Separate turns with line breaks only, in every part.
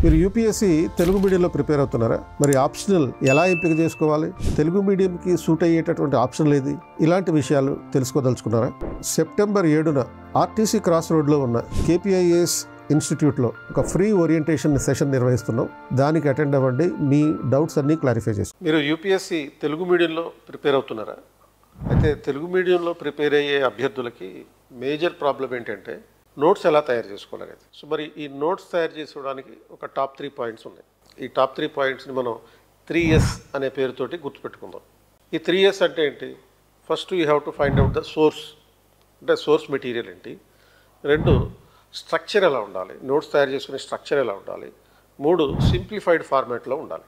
మీరు యూపీఎస్సీ తెలుగు మీడియంలో ప్రిపేర్ అవుతున్నారా? మరి ఆప్షనల్ ఎలా ఎంపిక చేసుకోవాలి? తెలుగు మీడియంకి సూట్ అయ్యేటటువంటి ఆప్షన్లు ఏది? ఇలాంటి విషయాలు తెలుసుకోదలుచుకున్నారా? సెప్టెంబర్ 7న ఆర్టీసీ క్రాస్ రోడ్లో ఉన్న కేపీఐఎస్ ఇన్స్టిట్యూట్లో ఒక ఫ్రీ ఓరియంటేషన్ సెషన్ నిర్వహిస్తున్నాం. దానికి అటెండ్ అవ్వండి. మీ డౌట్స్ అన్నీ క్లారిఫై చేసుకోండి. మీరు యూపీఎస్సీ తెలుగు మీడియంలో ప్రిపేర్ అవుతున్నారా? అయితే తెలుగు మీడియంలో ప్రిపేర్ అయ్యే అభ్యర్థులకి మేజర్ ప్రాబ్లం ఏంటంటే నోట్స్ ఎలా తయారు చేసుకోవాలనేది. సో మరి ఈ నోట్స్ తయారు చేసుకోవడానికి ఒక టాప్ 3 పాయింట్స్ ఉన్నాయి. ఈ టాప్ 3 పాయింట్స్ని మనం 3S అనే పేరుతోటి గుర్తుపెట్టుకుందాం. ఈ 3S అంటే ఏంటి? First you have to find out the source, అంటే సోర్స్ మెటీరియల్ ఏంటి. 2 స్ట్రక్చర్ ఎలా ఉండాలి, నోట్స్ తయారు చేసుకునే స్ట్రక్చర్ ఎలా ఉండాలి. 3 సింప్లిఫైడ్ ఫార్మాట్లో ఉండాలి.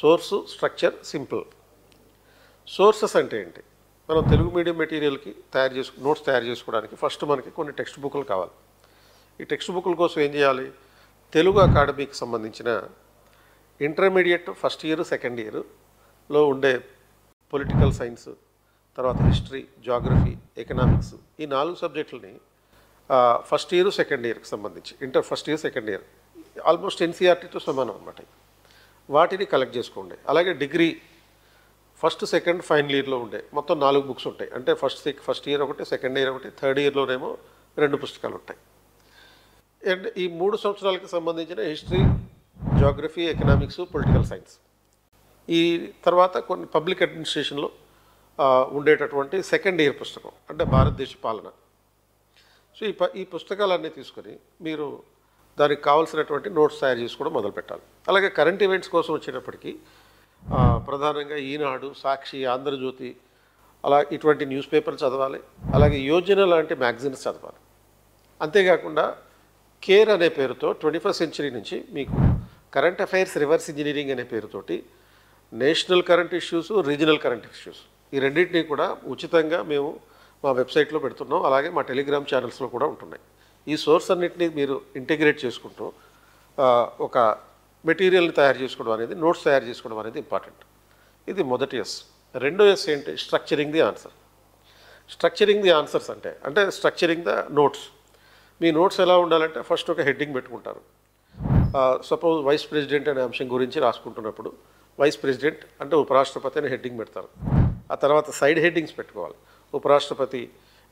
Source, structure, simple. సోర్సెస్ అంటే ఏంటి? మనం తెలుగు మీడియం మెటీరియల్కి నోట్స్ తయారు చేసుకోవడానికి ఫస్ట్ మనకి కొన్ని టెక్స్ట్ బుక్లు కావాలి. ఈ టెక్స్ట్ బుక్ల కోసం ఏం చేయాలి? తెలుగు అకాడమీకి సంబంధించిన ఇంటర్మీడియట్ ఫస్ట్ ఇయర్, సెకండ్ ఇయర్లో ఉండే పొలిటికల్ సైన్స్, తర్వాత హిస్టరీ, జాగ్రఫీ, ఎకనామిక్స్, ఈ 4 సబ్జెక్టులని ఫస్ట్ ఇయర్, సెకండ్ ఇయర్కి సంబంధించి first year, second year almost ఎన్సీఆర్టీతో సమానం అన్నమాట. వాటిని కలెక్ట్ చేసుకోండి. అలాగే డిగ్రీ ఫస్ట్, సెకండ్, ఫైనల్ ఇయర్లో ఉండే మొత్తం 4 బుక్స్ ఉంటాయి. అంటే ఫస్ట్ ఇయర్ ఒకటి, సెకండ్ ఇయర్ ఒకటి, థర్డ్ ఇయర్లోనేమో 2 పుస్తకాలు ఉంటాయి. అండ్ ఈ 3 సంవత్సరాలకు సంబంధించిన history, geography, economics, political science. ఈ తర్వాత కొన్ని పబ్లిక్ అడ్మినిస్ట్రేషన్లో ఉండేటటువంటి సెకండ్ ఇయర్ పుస్తకం, అంటే భారతదేశ పాలన. సో ఈ పుస్తకాలన్నీ తీసుకొని మీరు దానికి కావాల్సినటువంటి నోట్స్ తయారు చేసుకోవడం మొదలుపెట్టాలి. అలాగే కరెంట్ ఈవెంట్స్ కోసం వచ్చేటప్పటికి ప్రధానంగా ఈనాడు, సాక్షి, ఆంధ్రజ్యోతి అలా ఇటువంటి న్యూస్ పేపర్లు చదవాలి. అలాగే యోజన లాంటి మ్యాగజైన్స్ చదవాలి. అంతేకాకుండా కేర్ అనే పేరుతో 21st సెంచరీ నుంచి మీకు కరెంట్ అఫైర్స్ రివర్స్ ఇంజనీరింగ్ అనే పేరుతోటి national current issues, regional current issues, ఈ రెండింటినీ కూడా ఉచితంగా మేము మా వెబ్సైట్లో పెడుతున్నాం. అలాగే మా టెలిగ్రామ్ ఛానల్స్లో కూడా ఉంటున్నాయి. ఈ సోర్స్ అన్నింటినీ మీరు ఇంటిగ్రేట్ చేసుకుంటూ ఒక మెటీరియల్ని తయారు చేసుకోవడం అనేది, నోట్స్ తయారు చేసుకోవడం అనేది ఇంపార్టెంట్. ఇది మొదటి ఎస్. రెండో ఎస్ ఏంటి? Structuring the answer. Structuring the answers అంటే స్ట్రక్చరింగ్ ద నోట్స్. మీ నోట్స్ ఎలా ఉండాలంటే ఫస్ట్ ఒక హెడ్డింగ్ పెట్టుకుంటారు. సపోజ్ వైస్ ప్రెసిడెంట్ అనే అంశం గురించి రాసుకుంటున్నప్పుడు వైస్ ప్రెసిడెంట్ అంటే ఉపరాష్ట్రపతి అనే హెడ్డింగ్ పెడతారు. ఆ తర్వాత సైడ్ హెడ్డింగ్స్ పెట్టుకోవాలి. ఉపరాష్ట్రపతి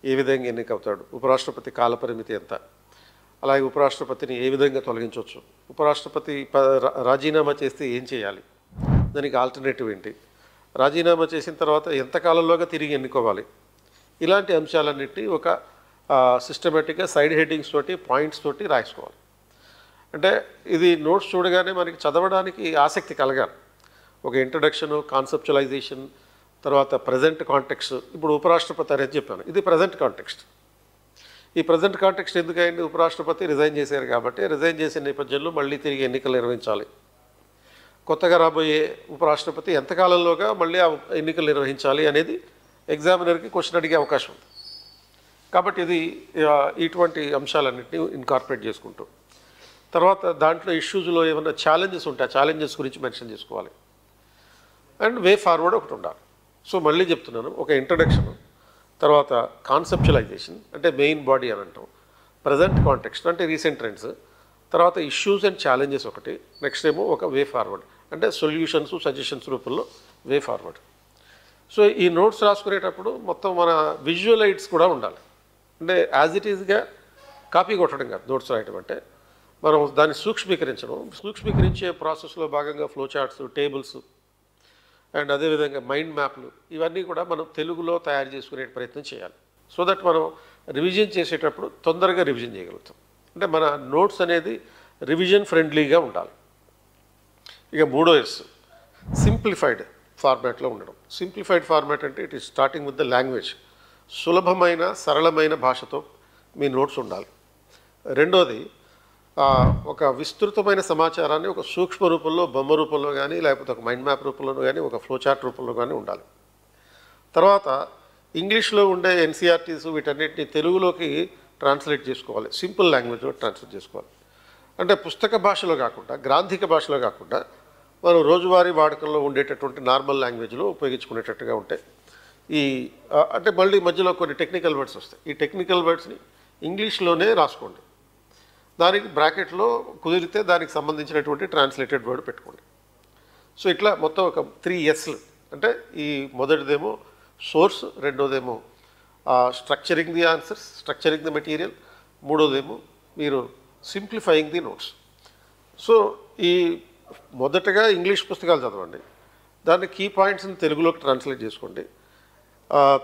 ఏ విధంగా ఎన్నికవుతాడు, ఉపరాష్ట్రపతి కాలపరిమితి ఎంత, అలాగే ఉపరాష్ట్రపతిని ఏ విధంగా తొలగించవచ్చు, ఉపరాష్ట్రపతి రాజీనామా చేస్తే ఏం చేయాలి, దానికి ఆల్టర్నేటివ్ ఏంటి, రాజీనామా చేసిన తర్వాత ఎంతకాలంలోగా తిరిగి ఎన్నుకోవాలి, ఇలాంటి అంశాలన్నింటినీ ఒక సిస్టమేటిక్గా సైడ్ హెడ్డింగ్స్ తోటి, పాయింట్స్ తోటి రాసుకోవాలి. అంటే ఇది నోట్స్ చూడగానే మనకి చదవడానికి ఆసక్తి కలగాలి. ఒక ఇంట్రడక్షను, కాన్సెప్చువలైజేషన్, తర్వాత ప్రజెంట్ కాంటెక్స్ట్. ఇప్పుడు ఉపరాష్ట్రపతి అనేది చెప్పాను, ఇది ప్రజెంట్ కాంటెక్స్ట్. ఈ ప్రజెంట్ కాంటెక్స్ట్ ఎందుకైంది? ఉపరాష్ట్రపతి రిజైన్ చేశారు కాబట్టి రిజైన్ చేసిన నేపథ్యంలో మళ్ళీ తిరిగి ఎన్నికలు నిర్వహించాలి. కొత్తగా రాబోయే ఉపరాష్ట్రపతి ఎంతకాలంలోగా మళ్ళీ ఆ ఎన్నికలు నిర్వహించాలి అనేది ఎగ్జామినర్కి క్వశ్చన్ అడిగే అవకాశం ఉంది. కాబట్టి ఇది ఇటువంటి అంశాలన్నింటినీ ఇన్కార్పొరేట్ చేసుకుంటూ, తర్వాత దాంట్లో ఇష్యూస్లో ఏమైనా ఛాలెంజెస్ ఉంటే ఆ ఛాలెంజెస్ గురించి మెన్షన్ చేసుకోవాలి. అండ్ వే ఫార్వర్డ్ ఒకటి ఉండాలి. సో మళ్ళీ చెప్తున్నాను, ఒక ఇంట్రడక్షన్, తర్వాత కాన్సెప్చువలైజేషన్ అంటే మెయిన్ బాడీ అని అంటాం, ప్రజెంట్ కాంటెక్స్ట్ అంటే రీసెంట్ ట్రెండ్స్, తర్వాత ఇష్యూస్ అండ్ ఛాలెంజెస్ ఒకటి, నెక్స్ట్ ఏమో ఒక వే ఫార్వర్డ్ అంటే సొల్యూషన్స్, సజెషన్స్ రూపంలో వే ఫార్వర్డ్. సో ఈ నోట్స్ రాసుకునేటప్పుడు మొత్తం మన విజువల్ ఎయిడ్స్ కూడా ఉండాలి. అంటే యాజ్ ఇట్ ఈజ్గా కాపీ కొట్టడం కాదు నోట్స్ రాయటం అంటే, మనం దాన్ని సూక్ష్మీకరించే ప్రాసెస్లో భాగంగా ఫ్లో చార్ట్స్, టేబుల్స్ అండ్ అదేవిధంగా మైండ్ మ్యాప్లు, ఇవన్నీ కూడా మనం తెలుగులో తయారు చేసుకునే ప్రయత్నం చేయాలి. సో దట్ మనం రివిజన్ చేసేటప్పుడు తొందరగా రివిజన్ చేయగలుగుతాం. అంటే మన నోట్స్ అనేది రివిజన్ ఫ్రెండ్లీగా ఉండాలి. ఇక మూడో ఎస్ సింప్లిఫైడ్ ఫార్మాట్లో ఉండడం. సింప్లిఫైడ్ ఫార్మాట్ అంటే it is starting with the language. సులభమైన, సరళమైన భాషతో మీ నోట్స్ ఉండాలి. రెండోది ఒక విస్తృతమైన సమాచారాన్ని ఒక సూక్ష్మ రూపంలో, బొమ్మ రూపంలో కానీ, లేకపోతే ఒక మైండ్ మ్యాప్ రూపంలో కానీ, ఒక ఫ్లో చార్ట్ రూపంలో కానీ ఉండాలి. తర్వాత ఇంగ్లీష్లో ఉండే ఎన్సీఆర్టీస్ వీటన్నిటిని తెలుగులోకి ట్రాన్స్లేట్ చేసుకోవాలి. సింపుల్ లాంగ్వేజ్లో ట్రాన్స్లేట్ చేసుకోవాలి. అంటే పుస్తక భాషలో కాకుండా, గ్రాంధిక భాషలో కాకుండా మనం రోజువారీ వాడకంలో ఉండేటటువంటి నార్మల్ లాంగ్వేజ్లో ఉపయోగించుకునేటట్టుగా ఉంటాయి. అంటే మళ్ళీ మధ్యలో కొన్ని టెక్నికల్ వర్డ్స్ వస్తాయి. ఈ టెక్నికల్ వర్డ్స్ని ఇంగ్లీష్లోనే రాసుకోండి. దానికి బ్రాకెట్లో కుదిరితే దానికి సంబంధించినటువంటి ట్రాన్స్లేటెడ్ వర్డ్ పెట్టుకోండి. సో ఇట్లా మొత్తం ఒక 3 Sలు అంటే ఈ మొదటిదేమో సోర్స్, రెండోదేమో structuring the answers, structuring the material, మూడోదేమో మీరు సింప్లిఫైయింగ్ ది నోట్స్. సో ఈ మొదటగా ఇంగ్లీష్ పుస్తకాలు చదవండి, దాన్ని కీ పాయింట్స్ని తెలుగులోకి ట్రాన్స్లేట్ చేసుకోండి.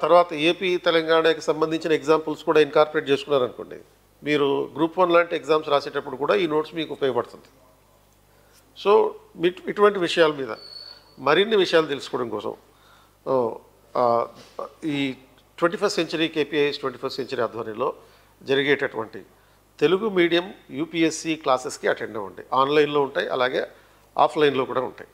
తర్వాత ఏపీ తెలంగాణకి సంబంధించిన ఎగ్జాంపుల్స్ కూడా ఇన్కార్పొరేట్ చేసుకున్నారనుకోండి, మీరు గ్రూప్ 1 లాంటి ఎగ్జామ్స్ రాసేటప్పుడు కూడా ఈ నోట్స్ మీకు ఉపయోగపడుతుంది. సో ఇటువంటి విషయాల మీద మరిన్ని విషయాలు తెలుసుకోవడం కోసం ఈ 21st century KPIS 21st century ఆధ్వర్యంలో జరిగేటటువంటి తెలుగు మీడియం UPSC క్లాసెస్కి అటెండ్ అవ్వండి. ఆన్లైన్లో ఉంటాయి, అలాగే ఆఫ్లైన్లో కూడా ఉంటాయి.